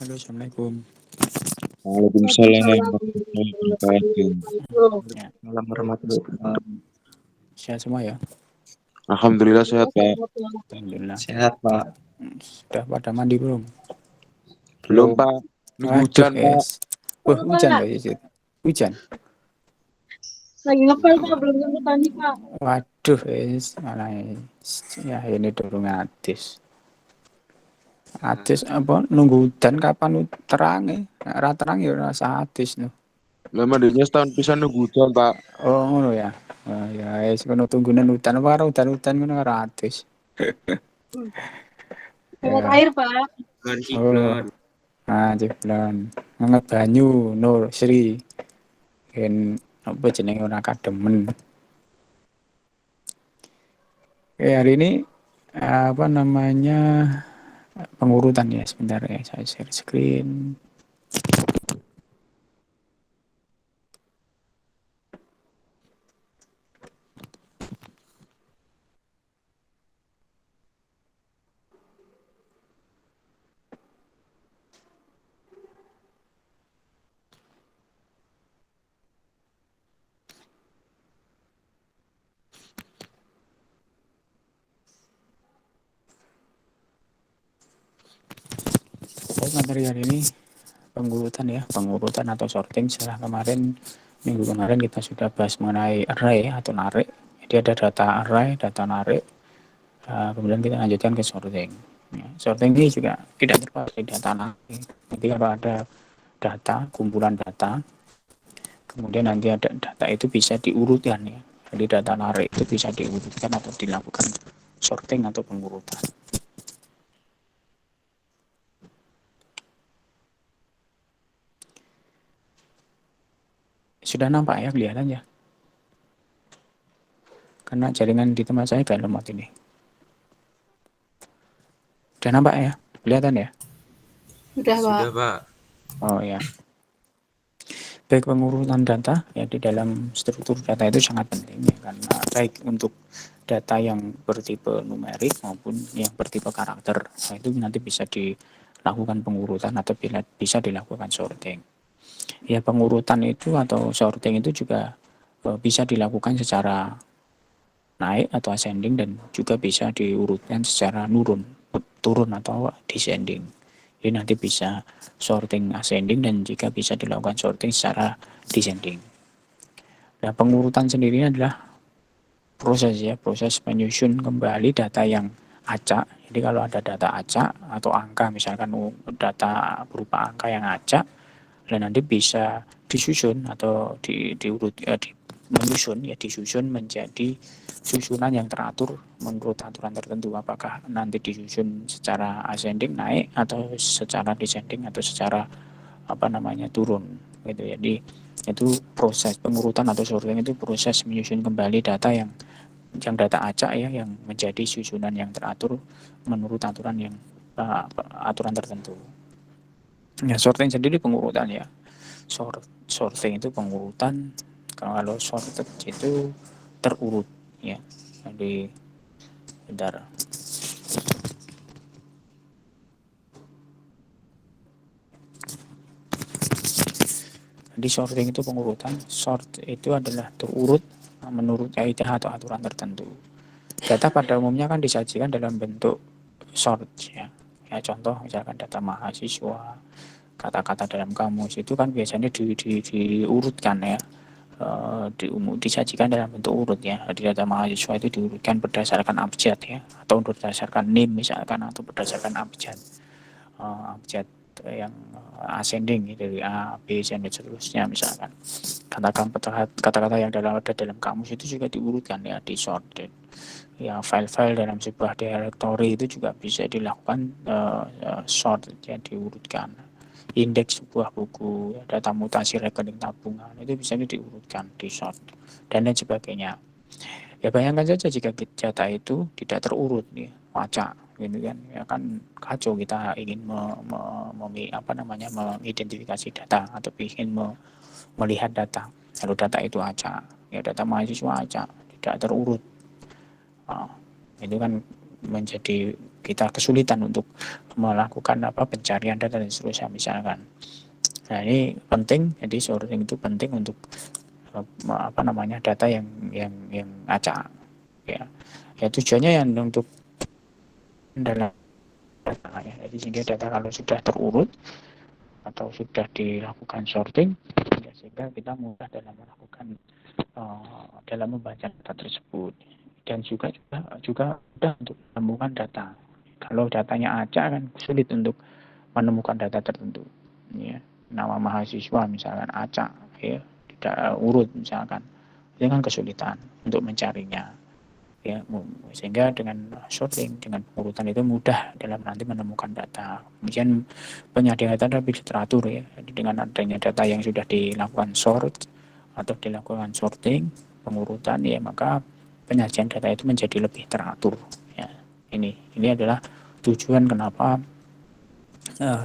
Halo, Assalamualaikum. Waalaikumsalam warahmatullahi wabarakatuh. Ya, Malam warahmatullahi wabarakatuh. sehat semua ya? Alhamdulillah sehat, Pak. Alhamdulillah. Sehat, Pak. Sudah pada mandi belum? Belum, Belum. Pak. Nunggu Waduh, hujan, Pak. Wah, hujan loh, Cicit. Hujan. Lagi ngepel Pak, belum tentu tani Pak. Waduh, malah ya ini dulu ngatis. Atis apa nunggu hujan kapan terang ya? Ora terang ya rasa atis no. Lah mandinya setahun pisan nunggu hujan, Pak. Oh, ngono ya. Oh, ya wis kono tunggunan hutan apa karo hutan-hutan ngono karo atis. Hemat Ya. air Pak. Kan Oh, iklan. Ciplan. Nganget banyu Nur Sri. Yen apa jenenge ora kademen. Oke, hari ini apa namanya pengurutan ya sebentar ya saya share screen. Baik, materi hari ini pengurutan ya, pengurutan atau sorting. Setelah minggu kemarin kita sudah bahas mengenai array atau narik. Jadi ada data array, data narik. Kemudian kita lanjutkan ke sorting. Ya, sorting ini juga tidak terpakai dari data narik. Jadi kalau ada data, kumpulan data, kemudian nanti ada data itu bisa diurutkan ya. Jadi data narik itu bisa diurutkan atau dilakukan sorting atau pengurutan. Sudah nampak ya, kelihatan ya? Karena jaringan di tempat saya gak lemot ini. Sudah nampak ya? Kelihatan ya? Sudah Pak. Sudah, Pak. Oh ya. Baik, pengurutan data ya di dalam struktur data itu sangat penting ya, karena baik untuk data yang bertipe numerik maupun yang bertipe karakter. Nah, itu nanti bisa dilakukan pengurutan atau bisa dilakukan sorting. Ya, pengurutan itu atau sorting itu juga bisa dilakukan secara naik atau ascending dan juga bisa diurutkan secara turun atau descending. Jadi nanti bisa sorting ascending dan juga bisa dilakukan sorting secara descending. Nah, pengurutan sendiri adalah proses menyusun kembali data yang acak. Jadi kalau ada data acak atau angka, misalkan data berupa angka yang acak, dan nanti bisa disusun atau disusun menjadi susunan yang teratur menurut aturan tertentu, apakah nanti disusun secara ascending naik atau secara descending atau secara turun gitu. Jadi itu proses pengurutan atau sorting itu proses menyusun kembali data yang data acak ya yang menjadi susunan yang teratur menurut aturan tertentu. Ya, sorting sendiri pengurutan ya. Sorting itu pengurutan, kalau sorted itu terurut ya. Jadi bentar. Jadi sorting itu pengurutan. Sort itu adalah terurut menurut kaidah atau aturan tertentu. Data pada umumnya kan disajikan dalam bentuk sort ya. Ya, contoh misalkan data mahasiswa, kata-kata dalam kamus itu kan biasanya diurutkan ya. Disajikan dalam bentuk urut ya. Jadi data mahasiswa itu diurutkan berdasarkan abjad ya, atau berdasarkan NIM misalkan, atau berdasarkan abjad abjad yang ascending dari A, B, dan seterusnya misalkan. Kata-kata yang ada dalam kamus itu juga diurutkan ya, disorted. Ya, file-file dalam sebuah directory itu juga bisa dilakukan sort ya, diurutkan. Indeks sebuah buku, data mutasi rekening tabungan itu bisa diurutkan, di sort dan lain sebagainya. Ya, bayangkan saja jika data itu tidak terurut nih, acak gitu kan, ya kan kacau. Kita ingin mengidentifikasi data atau ingin melihat data, lalu data itu acak, ya data mahasiswa acak, tidak terurut. Itu kan menjadi kita kesulitan untuk melakukan pencarian data dan seterusnya misalkan. Nah ini penting, jadi sorting itu penting untuk data yang acak ya. Ya tujuannya yang untuk dalam data ya. Jadi sehingga data kalau sudah terurut atau sudah dilakukan sorting, ya, sehingga kita mudah dalam melakukan dalam membaca data tersebut, dan juga mudah untuk menemukan data. Kalau datanya acak kan sulit untuk menemukan data tertentu. Ya, nama mahasiswa misalkan acak, ya tidak urut misalkan, itu kan kesulitan untuk mencarinya. Ya, sehingga dengan sorting, dengan pengurutan itu mudah dalam nanti menemukan data. Kemudian penyajian data lebih teratur ya. Jadi dengan adanya data yang sudah dilakukan sort atau dilakukan sorting, pengurutan ya, maka penyajian data itu menjadi lebih teratur. Ya, ini adalah tujuan kenapa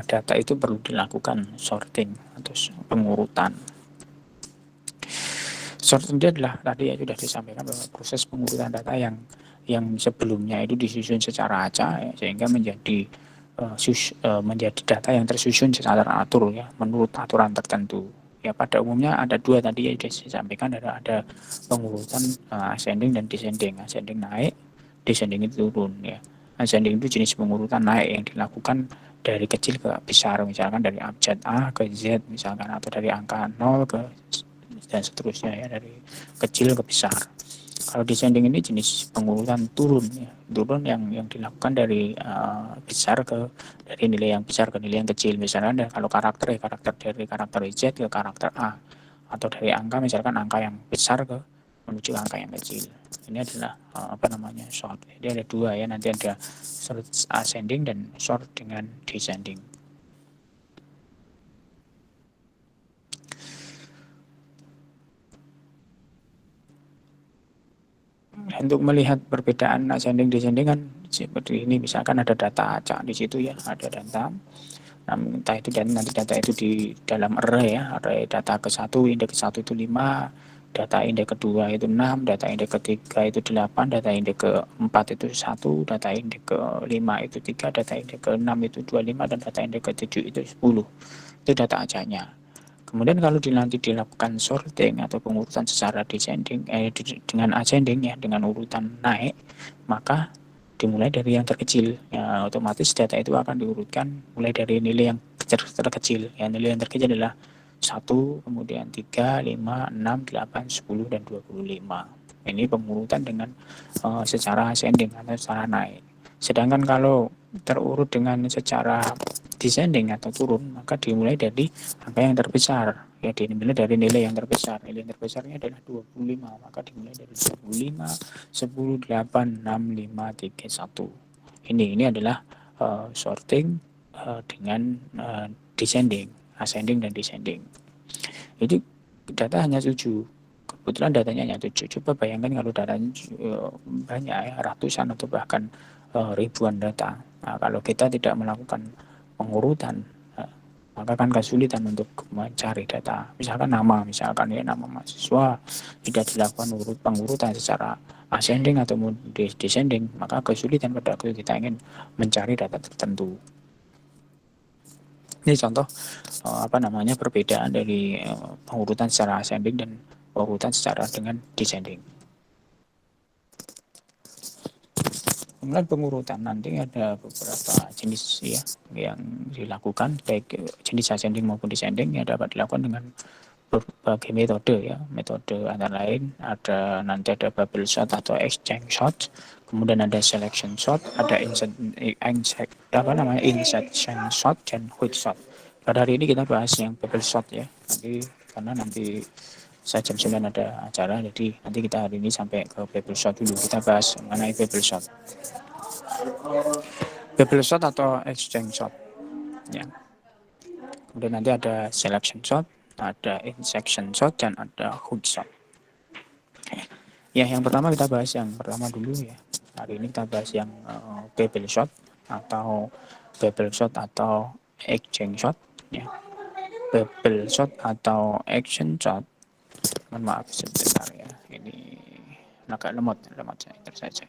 data itu perlu dilakukan sorting atau pengurutan. Sorting adalah tadi ya sudah disampaikan bahwa proses pengurutan data yang sebelumnya itu disusun secara acak ya, sehingga menjadi menjadi data yang tersusun secara teratur ya, menurut aturan tertentu. Ya pada umumnya ada dua tadi ya sudah disampaikan, ada pengurutan ascending dan descending. Ascending naik, descending itu turun ya. Ascending itu jenis pengurutan naik yang dilakukan dari kecil ke besar, misalkan dari abjad A ke Z misalkan, atau dari angka 0 ke dan seterusnya ya, dari kecil ke besar. Kalau descending ini jenis pengurutan turun ya, turun yang dilakukan dari besar ke dari nilai yang besar ke nilai yang kecil. Misalkan kalau karakter ya dari karakter Z ke karakter A, atau dari angka misalkan angka yang besar ke menuju angka yang kecil. Ini adalah sort. Jadi ada dua ya, nanti ada sort ascending dan sort dengan descending. Untuk melihat perbedaan ascending descending kan seperti ini, misalkan ada data acak di situ ya, ada data, entah itu dan nanti data itu di dalam array ya, array data ke-1 indeks ke-1 itu 5, data indeks kedua itu 6, data indeks ketiga itu 8, data indeks ke-4 itu 1, data indeks ke-5 itu 3, data indeks ke-6 itu 25, dan data indeks ke-7 itu 10. Itu data acaknya. Kemudian kalau nanti dilakukan sorting atau pengurutan secara descending dengan ascending ya, dengan urutan naik, maka dimulai dari yang terkecil. Ya, otomatis data itu akan diurutkan mulai dari nilai yang terkecil. Ya, nilai yang terkecil adalah 1, kemudian 3, 5, 6, 8, 10, dan 25. Ini pengurutan dengan secara ascending atau secara naik. Sedangkan kalau terurut dengan secara descending atau turun, maka dimulai dari angka yang terbesar. Ya, dimulai dari nilai yang terbesar. Nilai yang terbesarnya adalah 25, maka dimulai dari 25, 10, 8, 6, 5, 3, 1. Ini adalah sorting dengan descending, ascending dan descending. Jadi data hanya 7. Kebetulan datanya hanya 7. Coba bayangkan kalau datanya banyak ya, ratusan atau bahkan ribuan data. Nah, kalau kita tidak melakukan pengurutan, maka kan kesulitan untuk mencari data. Misalkan misalkan ya nama mahasiswa tidak dilakukan pengurutan secara ascending atau descending, maka kesulitan pada waktu kita ingin mencari data tertentu. Ini contoh perbedaan dari pengurutan secara ascending dan pengurutan secara dengan descending. Kemudian pengurutan nanti ada beberapa jenis ya yang dilakukan, baik jenis ascending maupun descending, yang dapat dilakukan dengan berbagai metode ya. Metode antara lain nanti ada bubble sort atau exchange sort, kemudian ada selection sort, ada insertion sort dan quick sort. Pada hari ini kita bahas yang bubble sort ya. Nanti jam 9 ada acara, jadi nanti kita hari ini sampai ke bubble sort dulu. Kita bahas mengenai bubble sort. Bubble sort atau exchange sort ya. Kemudian nanti ada selection sort, ada intersection sort, dan ada hook sort. Ya, yang pertama kita bahas yang pertama dulu ya. Hari ini kita bahas yang bubble sort atau exchange sort ya. Bubble sort atau exchange sort. Maaf sebentar ya. Ini agak lemot saja.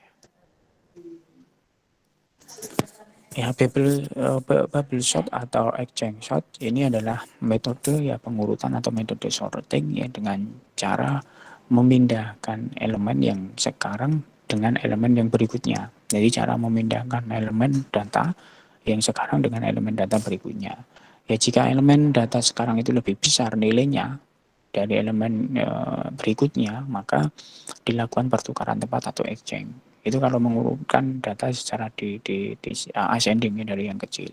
Ya, bubble sort atau exchange sort ini adalah metode ya pengurutan atau metode sorting ya dengan cara memindahkan elemen yang sekarang dengan elemen yang berikutnya. Jadi cara memindahkan elemen data yang sekarang dengan elemen data berikutnya. Ya jika elemen data sekarang itu lebih besar nilainya dari elemen berikutnya, maka dilakukan pertukaran tempat atau exchange. Itu kalau mengurutkan data secara di ascending ya, dari yang kecil.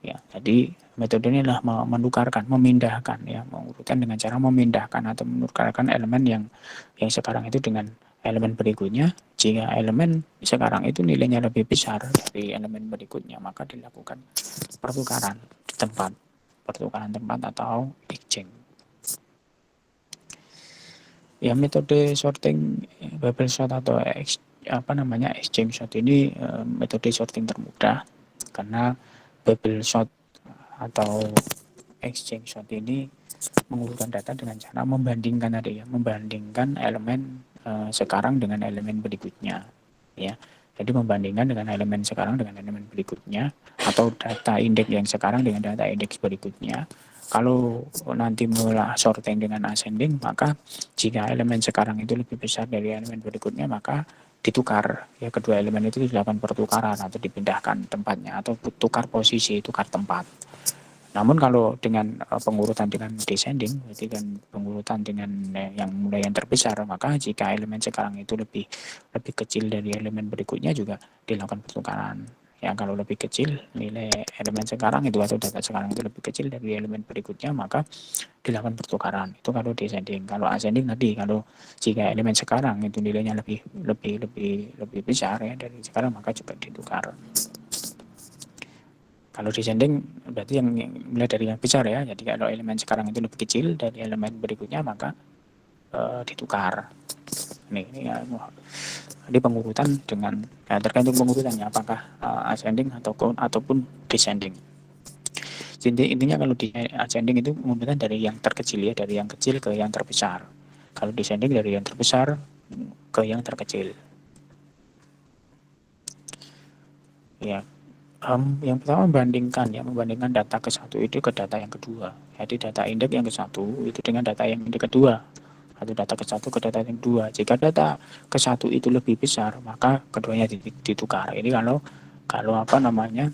Ya, jadi metode ini adalah menukarkan, memindahkan ya, mengurutkan dengan cara memindahkan atau menukarkan elemen yang sekarang itu dengan elemen berikutnya. Jika elemen sekarang itu nilainya lebih besar dari elemen berikutnya, maka dilakukan pertukaran tempat atau exchange. Ya metode sorting bubble sort atau exchange sort ini metode sorting termudah karena bubble sort atau exchange sort ini mengurutkan data dengan cara membandingkan elemen sekarang dengan elemen berikutnya ya. Jadi membandingkan dengan elemen sekarang dengan elemen berikutnya atau data indeks yang sekarang dengan data indeks berikutnya. Kalau nanti mulai sorting dengan ascending, maka jika elemen sekarang itu lebih besar dari elemen berikutnya, maka ditukar. Ya, kedua elemen itu dilakukan pertukaran atau dipindahkan tempatnya atau tukar posisi, tukar tempat. Namun kalau dengan pengurutan dengan descending, berarti kan pengurutan dengan yang mulai yang terbesar, maka jika elemen sekarang itu lebih kecil dari elemen berikutnya juga dilakukan pertukaran. Ya kalau lebih kecil nilai elemen sekarang itu atau data sekarang itu lebih kecil dari elemen berikutnya, maka dilakukan pertukaran. Itu kalau descending. Kalau ascending tadi, kalau jika elemen sekarang itu nilainya lebih besar ya dari sekarang, maka juga ditukar. Kalau descending berarti yang mulai dari yang besar ya. Jadi kalau elemen sekarang itu lebih kecil dari elemen berikutnya, maka ditukar. Ini ya, jadi pengurutan dengan tergantung pengurutannya apakah ascending ataupun descending. Jadi intinya kalau di ascending itu pengurutan dari yang terkecil ya, dari yang kecil ke yang terbesar. Kalau descending dari yang terbesar ke yang terkecil. Ya, yang pertama membandingkan data ke satu itu ke data yang kedua. Jadi data indeks yang ke satu itu dengan data yang indeks kedua, atau data ke satu ke data yang kedua. Jika data ke satu itu lebih besar, maka keduanya ditukar. Ini kalau apa namanya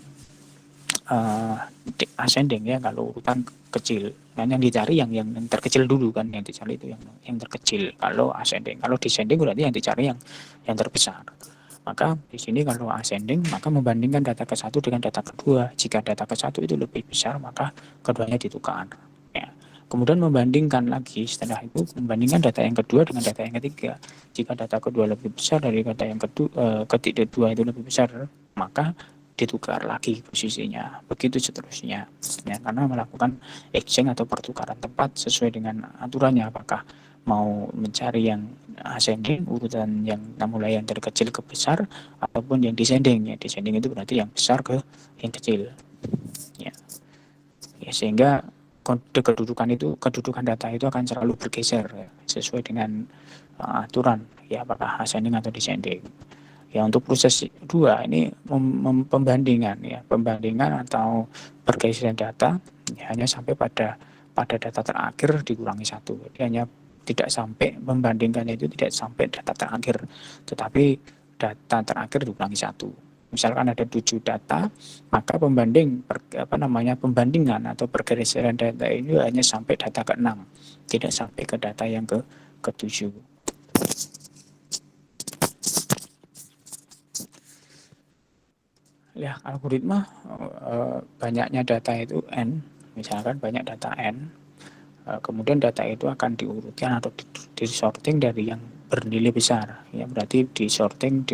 ascending ya, kalau urutan kecil. Dan yang dicari yang terkecil dulu kan, yang dicari itu yang terkecil. Kalau ascending, kalau descending berarti yang dicari yang terbesar. Maka di sini kalau ascending, maka membandingkan data ke satu dengan data kedua. Jika data ke satu itu lebih besar, maka keduanya ditukar. Ya. Kemudian membandingkan lagi, setelah itu membandingkan data yang kedua dengan data yang ketiga. Jika data kedua lebih besar dari data yang kedua itu lebih besar, maka ditukar lagi posisinya, begitu seterusnya ya, karena melakukan exchange atau pertukaran tempat sesuai dengan aturannya, apakah mau mencari yang ascending urutan yang mulai yang dari kecil ke besar ataupun yang descending ya. Descending itu berarti yang besar ke yang kecil ya, sehingga kedudukan data itu akan selalu bergeser ya, sesuai dengan aturan ya, apakah ascending atau descending. Ya untuk proses 2 ini pembandingan atau pergeseran data ya, hanya sampai pada data terakhir dikurangi 1. Jadi hanya tidak sampai membandingkannya itu tidak sampai data terakhir, tetapi data terakhir dikurangi 1. Misalkan ada 7 data, maka pembandingan atau pergeseran data ini hanya sampai data ke-6, tidak sampai ke data yang ke-7. Ya, algoritma banyaknya data itu n, misalkan banyak data n, kemudian data itu akan diurutkan atau disorting dari yang bernilai besar ya, berarti disorting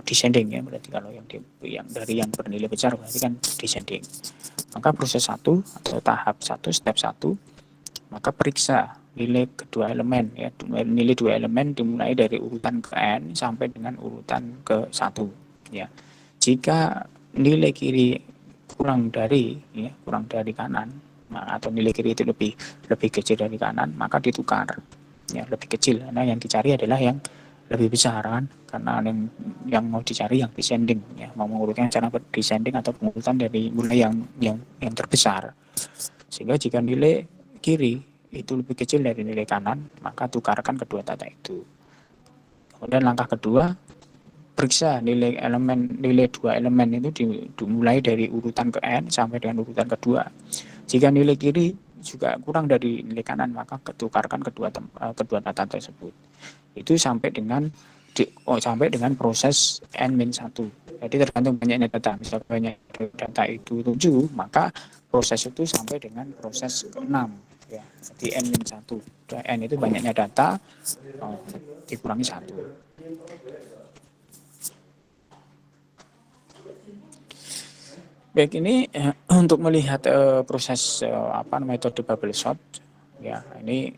descending ya, berarti kalau yang dari yang bernilai besar berarti kan descending. Maka proses 1 atau tahap 1, step 1, maka periksa nilai kedua elemen ya, nilai 2 elemen dimulai dari urutan ke n sampai dengan urutan ke 1 ya. Jika nilai kiri kurang dari kanan atau nilai kiri itu lebih kecil dari kanan, maka ditukar ya, lebih kecil, karena yang dicari adalah yang lebih besar kan, karena yang mau dicari yang descending ya, mau mengurutkan cara descending atau pengurutan dari mulai yang terbesar. Sehingga jika nilai kiri itu lebih kecil dari nilai kanan, maka tukarkan kedua data itu. Kemudian langkah kedua, periksa nilai dua elemen itu dimulai dari urutan ke n sampai dengan urutan kedua. Jika nilai kiri juga kurang dari nilai kanan, maka tukarkan kedua data tersebut. Itu sampai dengan proses n-1. Jadi tergantung banyaknya data. Misalnya banyak data itu 7, maka proses itu sampai dengan proses ke-6 ya. Jadi n-1. N itu banyaknya data dikurangi 1. Baik, ini untuk melihat proses metode bubble sort ya. Ini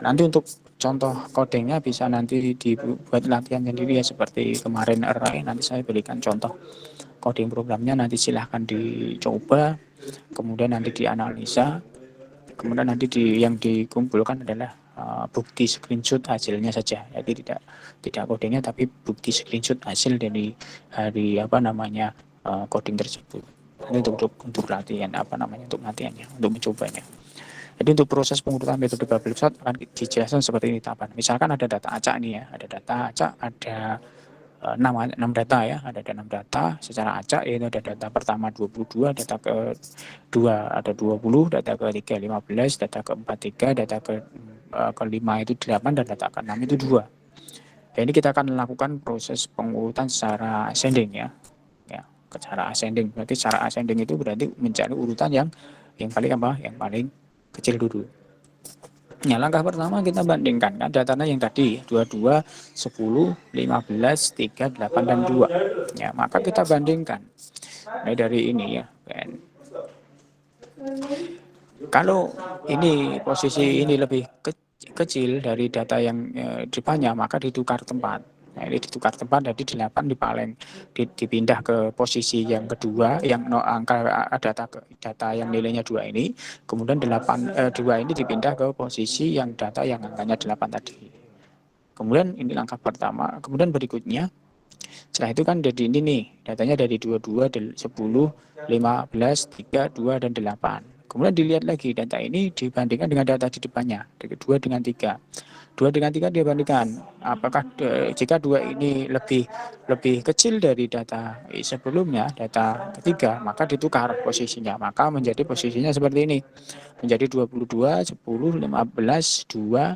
nanti untuk contoh codingnya bisa nanti dibuat latihan sendiri ya, seperti kemarin array. Nanti saya berikan contoh coding programnya, nanti silahkan dicoba, kemudian nanti dianalisa, kemudian nanti yang dikumpulkan adalah bukti screenshot hasilnya saja. Jadi tidak codingnya, tapi bukti screenshot hasil dari coding tersebut. Ini untuk latihan untuk latihannya, untuk mencobanya. Jadi untuk proses pengurutan metode bubble sort akan dijelaskan seperti ini tahapan. Misalkan ada data acak nih ya, ada data acak, ada 6 data ya, ada 6 data secara acak, yaitu ada data pertama 22, data kedua ada 20, data ketiga 15, data keempat 3, data kelima itu 8, dan data ke-6 itu 2. Ya, ini kita akan melakukan proses pengurutan secara ascending ya. Secara ascending. Berarti secara ascending itu berarti mencari urutan yang paling Yang paling kecil dulu. Nah, langkah pertama kita bandingkan kan datanya yang tadi 22, 10, 15, 3, 8 dan 2. Ya, maka kita bandingkan. Nah, dari ini ya. Kalau ini posisi ini lebih kecil dari data yang depannya, maka ditukar tempat. Nah, ini ditukar tempat, jadi 8 dipindah ke posisi yang kedua, yang angka data yang nilainya 2 ini, kemudian 2 ini dipindah ke posisi yang data yang angkanya 8 tadi. Kemudian ini langkah pertama, kemudian berikutnya setelah itu kan jadi ini nih, datanya dari 22, 10, 15, 3, 2, dan 8. Kemudian dilihat lagi data ini dibandingkan dengan data di depannya, 2 dengan 3. 2 dengan 3 dibandingkan, apakah jika 2 ini lebih kecil dari data sebelumnya, data ketiga, maka ditukar posisinya. Maka menjadi posisinya seperti ini. Menjadi 22, 10, 15, 2,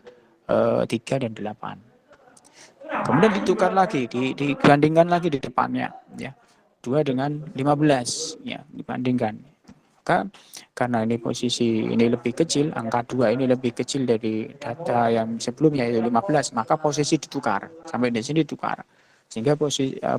3, dan 8. Kemudian ditukar lagi, dibandingkan lagi di depannya ya. 2 dengan 15 ya, dibandingkan. Karena ini posisi ini lebih kecil, angka 2 ini lebih kecil dari data yang sebelumnya yaitu 15, maka posisi ditukar. Sampai di sini ditukar. Sehingga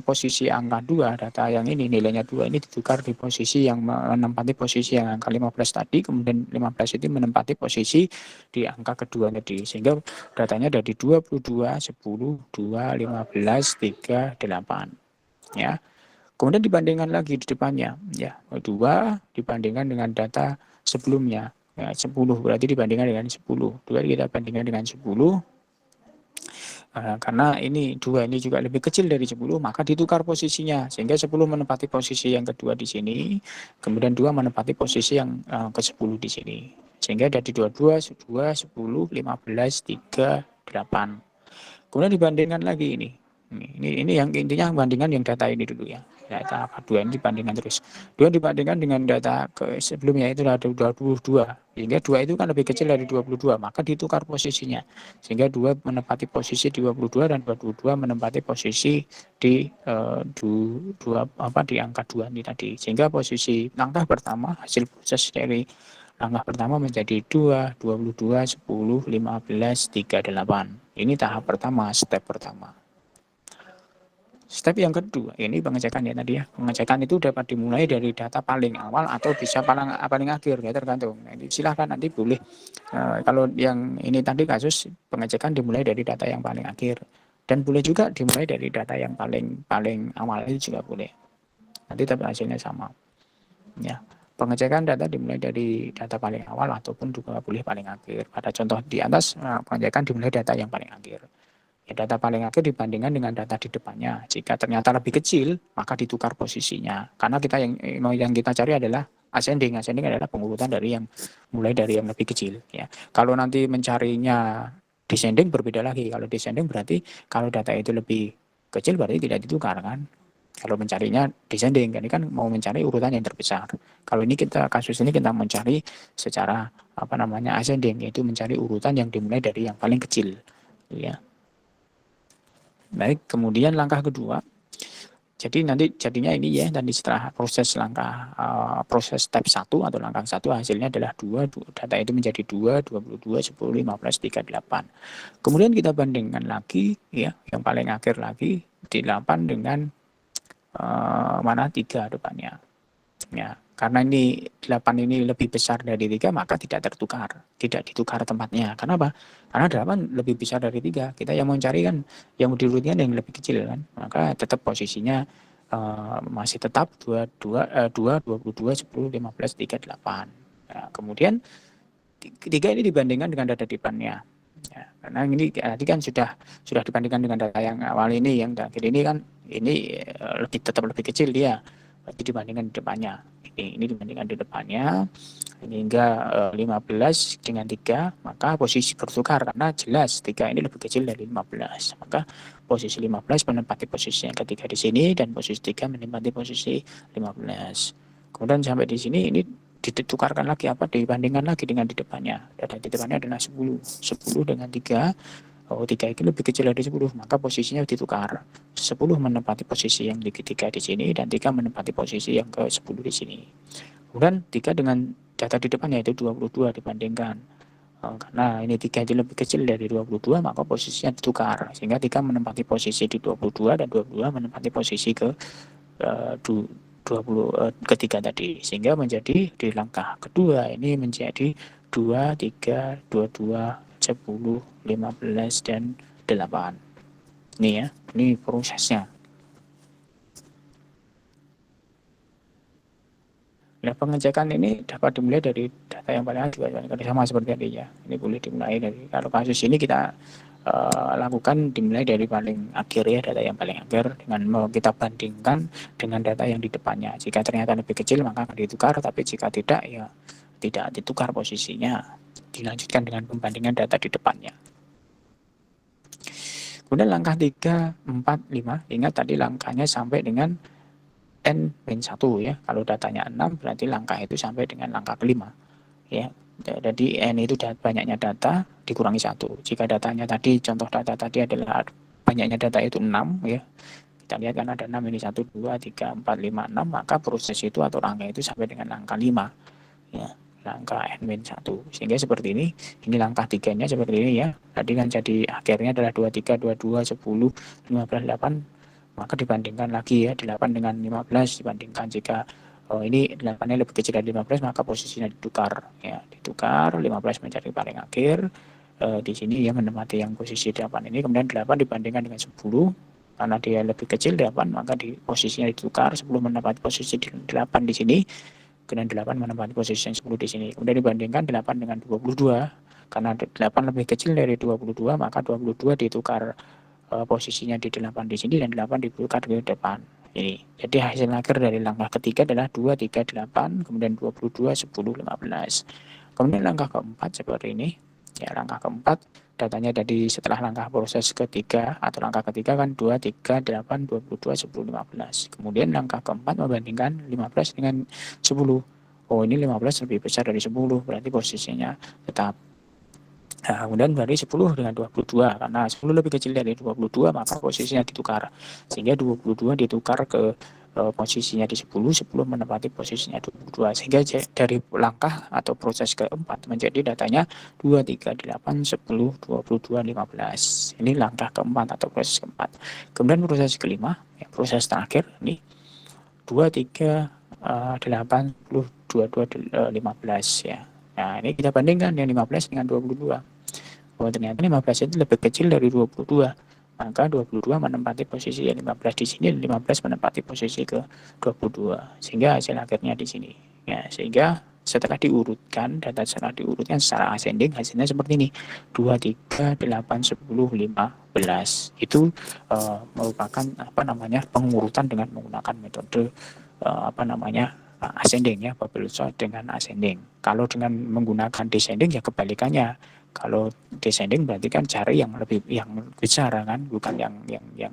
posisi angka 2, data yang ini nilainya 2 ini ditukar di posisi yang menempati posisi yang angka 15 tadi, kemudian 15 itu menempati posisi di angka kedua tadi. Sehingga datanya dari 22, 10, 2, 15, 3, 8 ya. Kemudian dibandingkan lagi di depannya ya, 2 dibandingkan dengan data sebelumnya ya, 10 berarti dibandingkan dengan 10. 2 kita bandingkan dengan 10. Karena ini 2 ini juga lebih kecil dari 10, maka ditukar posisinya sehingga 10 menempati posisi yang kedua di sini, kemudian 2 menempati posisi yang ke-10 di sini. Sehingga dari 22, 2, 10, 15, 3, 8. Kemudian dibandingkan lagi ini. Ini yang intinya bandingkan yang data ini dulu ya. Data 2 ini dibandingkan terus. 2 dibandingkan dengan data sebelumnya itu ada 22. Sehingga 2 itu kan lebih kecil dari 22, maka ditukar posisinya. Sehingga 2 menempati posisi di 22 dan 22 menempati posisi di di angka 2 ini tadi. Sehingga posisi langkah pertama hasil proses dari langkah pertama menjadi 2, 22, 10, 15, 3, 8. Ini tahap pertama, step pertama. Step yang kedua, ini pengecekan ya tadi ya. Pengecekan itu dapat dimulai dari data paling awal atau bisa paling akhir ya, tergantung. Nanti silahkan nanti boleh. Kalau yang ini tadi kasus pengecekan dimulai dari data yang paling akhir, dan boleh juga dimulai dari data yang paling awal itu juga boleh. Nanti tapi hasilnya sama. Ya. Pengecekan data dimulai dari data paling awal ataupun juga boleh paling akhir. Pada contoh di atas pengecekan dimulai data yang paling akhir. Ya, data paling akhir dibandingkan dengan data di depannya. Jika ternyata lebih kecil, maka ditukar posisinya. Karena kita yang kita cari adalah ascending. Ascending adalah pengurutan dari yang mulai dari yang lebih kecil. Ya, kalau nanti mencarinya descending berbeda lagi. Kalau descending berarti kalau data itu lebih kecil berarti tidak ditukar kan. Kalau mencarinya descending, ini kan mau mencari urutan yang terbesar. Kalau ini kasus ini kita mencari secara ascending, yaitu mencari urutan yang dimulai dari yang paling kecil. Ya. Baik, kemudian langkah kedua. Jadi nanti jadinya ini ya, tadi setelah proses step 1 atau langkah 1 hasilnya adalah 2, data itu menjadi 2, 22, 10, 15, 38. Kemudian kita bandingkan lagi ya, yang paling akhir lagi 8 dengan 3 depannya. Ya, karena ini 8 ini lebih besar dari 3 maka tidak ditukar tempatnya. Kenapa? Karena 8 lebih besar dari 3. Kita yang mau cari kan yang diurutkan yang lebih kecil kan. Maka tetap posisinya masih tetap 2, 22, 10, 15, 38. Nah, kemudian 3 ini dibandingkan dengan data depannya. Ya, karena ini tadi kan sudah dibandingkan dengan data yang awal ini, yang terakhir ini kan ini tetap lebih kecil dia dibandingkan di depannya. Ini dibandingkan di depannya hingga 15 dengan 3, maka posisi bertukar karena jelas 3 ini lebih kecil dari 15. Maka posisi 15 menempati posisi yang ketiga di sini dan posisi 3 menempati posisi 15. Kemudian sampai di sini ini ditukarkan lagi dibandingkan lagi dengan di depannya. Data di depannya adalah 10 dengan 3. 3 itu lebih kecil dari 10, maka posisinya ditukar. 10 menempati posisi yang ketiga di sini dan 3 menempati posisi yang ke-10 di sini. Kemudian 3 dengan data di depannya yaitu 22 dibandingkan. Karena ini 3 itu lebih kecil dari 22, maka posisinya ditukar. Sehingga 3 menempati posisi di 22 dan 22 menempati posisi ke 20 ketiga tadi, sehingga menjadi di langkah kedua ini menjadi 2, 3, 22, 10, 15 dan 8. Ini ya, ini prosesnya. Nah, pengecekan ini dapat dimulai dari data yang paling juga sama seperti tadi ya. Ini boleh dimulai dari, kalau kasus ini kita lakukan dimulai dari paling akhir ya, data yang paling akhir dengan kita bandingkan dengan data yang di depannya. Jika ternyata lebih kecil maka akan ditukar, tapi jika tidak ya tidak ditukar posisinya. Dilanjutkan dengan pembandingan data di depannya. Kemudian langkah 3, 4, 5, ingat tadi langkahnya sampai dengan N-1 ya. Kalau datanya 6 berarti langkah itu sampai dengan langkah kelima ya. Jadi N itu banyaknya data dikurangi 1. Jika datanya tadi, contoh data tadi adalah banyaknya data itu 6 ya. Kita lihat kan ada 6 ini 1, 2, 3, 4, 5, 6, maka proses itu atau rangka itu sampai dengan angka 5 ya. Langkah N-1 sehingga seperti ini langkah 3-nya seperti ini ya. Tadi kan jadi akhirnya adalah 23, 22, 10, 15, 8, maka dibandingkan lagi ya 8 dengan 15 dibandingkan jika ini 8-nya lebih kecil dari 15 maka posisinya ditukar ya, 15 mencari paling akhir di sini ya menempati yang posisi 8 ini, kemudian 8 dibandingkan dengan 10 karena dia lebih kecil 8 maka di posisinya ditukar, 10 menempati posisi 8 di sini, kemudian 8 menempati posisi 10 di sini, kemudian dibandingkan 8 dengan 22 karena 8 lebih kecil dari 22 maka 22 ditukar posisinya di 8 di sini dan 8 ditukar ke depan. Ini. Jadi hasil akhir dari langkah ketiga adalah 2, 3, 8, kemudian 22, 10, 15. Kemudian langkah keempat seperti ini. Ya, langkah keempat datanya dari setelah langkah proses ketiga atau langkah ketiga kan 2, 3, 8, 22, 10, 15. Kemudian langkah keempat membandingkan 15 dengan 10. Oh, ini 15 lebih besar dari 10, berarti posisinya tetap. Nah, kemudian dari 10 dengan 22, karena 10 lebih kecil dari 22 maka posisinya ditukar. Sehingga 22 ditukar ke posisinya di 10 menempati posisinya 22. Sehingga dari langkah atau proses keempat menjadi datanya 2, 3, 8, 10, 22, 15. Ini langkah keempat atau proses keempat. Kemudian proses kelima, ya, proses terakhir ini 2, 3, 8, 10, 22, 15 ya. Nah, ini kita bandingkan yang 15 dengan 22. Bahwa ternyata 15 itu lebih kecil dari 22. Maka 22 menempati posisi yang 15 di sini dan 15 menempati posisi ke 22. Sehingga hasil akhirnya di sini. Ya, sehingga setelah diurutkan secara ascending hasilnya seperti ini. 2, 3, 8, 10, 15. Itu merupakan pengurutan dengan menggunakan metode ascending ya, bubble sort dengan ascending. Kalau dengan menggunakan descending ya kebalikannya. Kalau descending berarti kan cari yang besar kan, bukan yang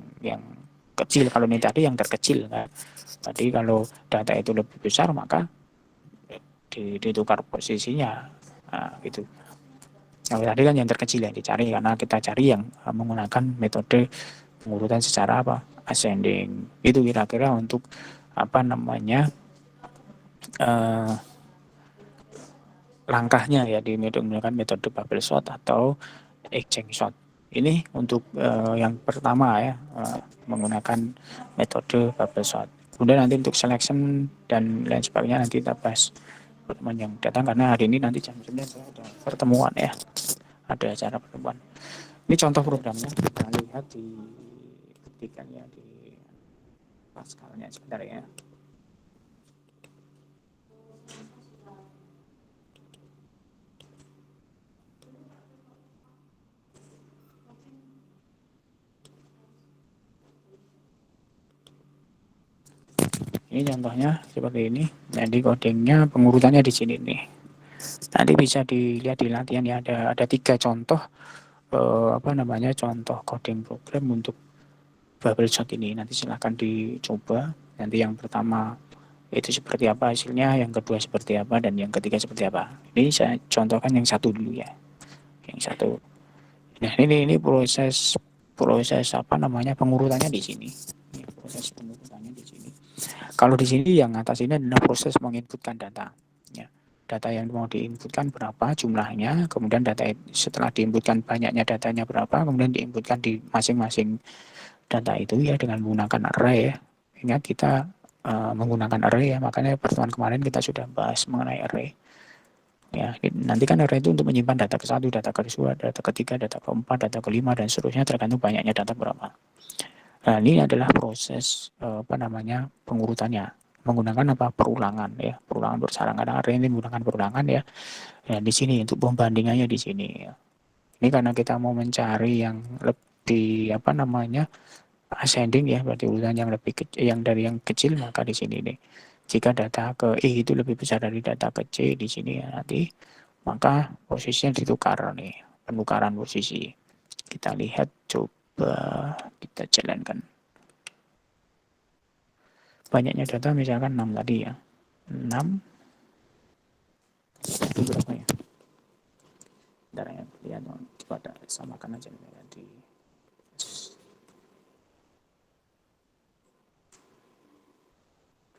kecil. Kalau ini tadi yang terkecil kan. Jadi kalau data itu lebih besar maka ditukar posisinya. Nah, gitu. Kalau tadi kan yang terkecil yang dicari karena kita cari yang menggunakan metode pengurutan secara ascending. Itu kira-kira untuk eh, langkahnya ya di menggunakan metode bubble sort atau exchange sort. Ini untuk yang pertama ya, menggunakan metode bubble sort. Kemudian nanti untuk selection dan lain sebagainya nanti kita bahas pertemuan yang datang karena hari ini nanti jam 9 saya ada pertemuan ya. Ada acara pertemuan. Ini contoh programnya kita lihat di ketikannya di Pascalnya sebentar ya. Ini contohnya seperti ini. Jadi codingnya pengurutannya di sini nih. Nanti bisa dilihat di latihan ya ada 3 contoh contoh coding program untuk bubble sort ini. Nanti silahkan dicoba. Nanti yang pertama itu seperti apa hasilnya, yang kedua seperti apa, dan yang ketiga seperti apa. Ini saya contohkan yang satu dulu ya. Yang satu. Nah ini proses pengurutannya di sini. Ini proses pengurutannya di sini. Kalau di sini yang atas ini adalah proses menginputkan data. Ya. Data yang mau diinputkan berapa jumlahnya, kemudian data setelah diinputkan banyaknya datanya berapa, kemudian diinputkan di masing-masing data itu ya dengan menggunakan array ya. Ingat kita menggunakan array ya, makanya pertemuan kemarin kita sudah bahas mengenai array. Ya, nanti kan array itu untuk menyimpan data ke-1, data ke-2, data ke-3, data ke-4, data ke-5 dan seterusnya tergantung banyaknya data berapa. Nah, ini adalah proses pengurutannya menggunakan perulangan ya, perulangan bersalang karena array ini menggunakan perulangan ya. Ya di sini untuk pembandingannya di sini ya. Ini karena kita mau mencari yang lebih ascending ya, berarti urutan yang lebih kecil, yang dari yang kecil maka di sini nih. Jika data ke E itu lebih besar dari data ke C di sini ya nanti, maka posisinya ditukar nih, penukaran posisi. Kita lihat coba kita jalankan. Banyaknya data misalkan 6 tadi ya. 6 itu berapa ya? Bentar ya, lihat pada samakan aja di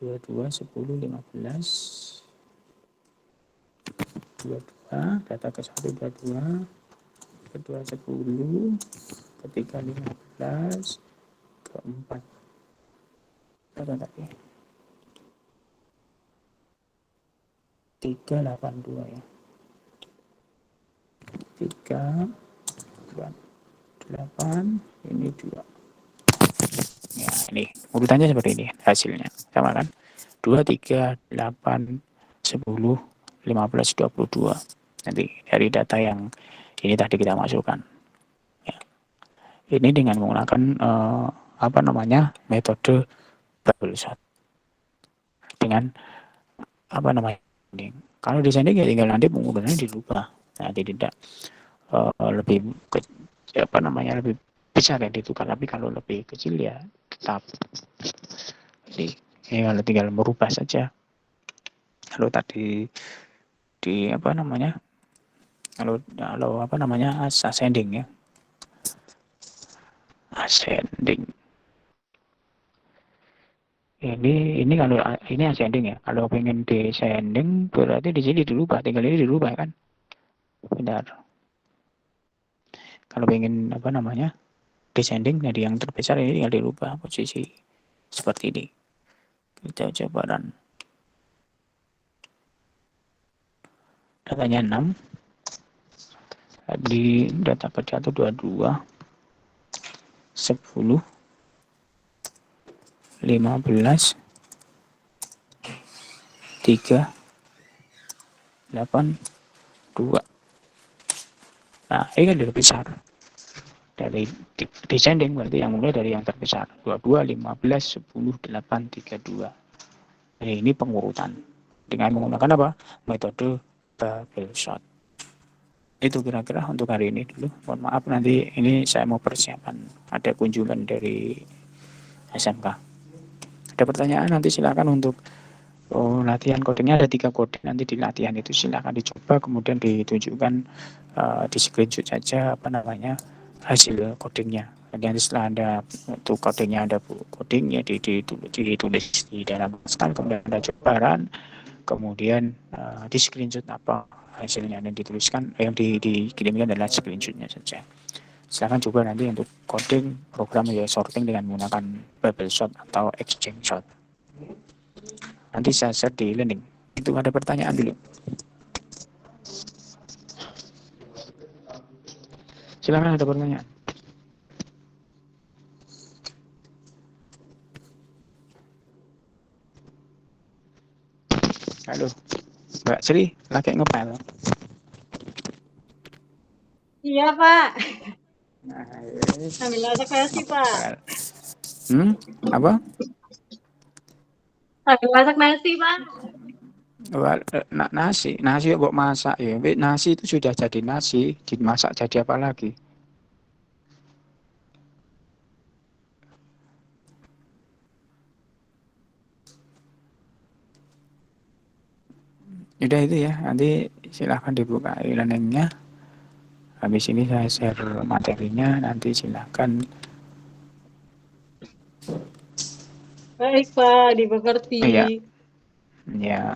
22, 10, 15, 22, data ke 1, 22, kedua 10, ketiga 15, keempat berapa tadi? 382 ya. 3, 8, ini 2. Ya, ini urutannya seperti ini hasilnya. Sama kan? 2, 3, 8, 10, 15, 22. Nanti dari data yang ini tadi kita masukkan. Ya. Ini dengan menggunakan metode bubble sort. Dengan kalau descending ya tinggal nanti pengurutannya dirubah. Nanti tidak lebih lebih besar ya ditukar, tapi kalau lebih kecil ya tetap. Jadi kalau tinggal merubah saja. Kalau tadi di kalau ascending ya, ascending. Ini kalau ini ascending ya. Kalau pengen descending berarti di sini dirubah, tinggal ini dirubah kan. Benar. Kalau pengen descending dari yang terbesar ini tinggal dirubah posisi seperti ini. Kita coba run. Datanya 6. Di data ke-1 22, 10, 15, 3, 82. Nah, ini kan dari besar. Dari descending berarti yang mulai dari yang terbesar. 22, 15, 10, 8, 3, 2. Nah, ini pengurutan. Dengan menggunakan apa? Metode bubble sort. Itu kira-kira untuk hari ini dulu. Mohon maaf nanti ini saya mau persiapan. Ada kunjungan dari SMK. Ada pertanyaan nanti silakan untuk latihan codingnya ada 3 kode. Nanti di latihan itu silakan dicoba kemudian ditunjukkan di screenshot saja hasil codingnya. Nanti setelah Anda untuk codingnya ada codingnya ditulis di dalam Pascal, kemudian ada jabaran, kemudian di screenshot apa hasilnya yang dituliskan, yang dikirimkan adalah screenshotnya saja. Silahkan coba nanti untuk coding program ya sorting dengan menggunakan bubble sort atau exchange sort. Nanti saya share di learning. Itu ada pertanyaan dulu. Silakan ada pertanyaan. Halo, Mbak Sri, lagi ngepel. Iya, Pak. Nah, Sambil masak nasi, Pak. apa? Sambil masak nasi, Pak. Nasi kok masak ya? Nasi itu sudah jadi nasi, dimasak jadi apa lagi? Udah itu ya, nanti silahkan dibuka e-learningnya. Habis ini saya share materinya, nanti silahkan. Baik, Pak. Dimengerti. Iya. Ya.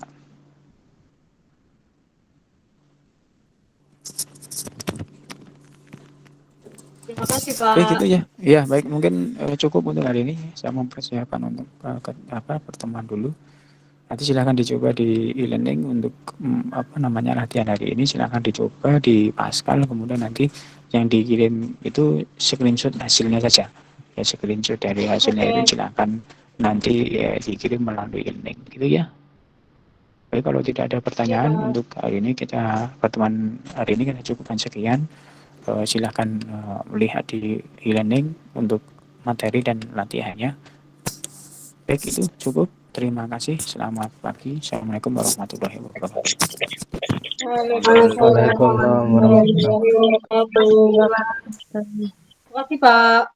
Terima kasih, Pak. Oke, gitu ya. Iya, baik, mungkin cukup untuk hari ini. Saya mempersiapkan untuk pertemuan dulu. Nanti silahkan dicoba di e-learning untuk latihan hari ini. Silahkan dicoba di Pascal, kemudian nanti yang dikirim itu screenshot hasilnya saja. Ya, screenshot dari hasilnya itu silahkan nanti ya, dikirim melalui e-learning, gitu ya. Baik, kalau tidak ada pertanyaan untuk hari ini pertemuan hari ini kita cukupkan sekian. Silahkan melihat di e-learning untuk materi dan latihannya. Baik, itu cukup. Terima kasih. Selamat pagi. Assalamualaikum warahmatullahi wabarakatuh. Waalaikumsalam warahmatullahi wabarakatuh. Terima kasih, Pak.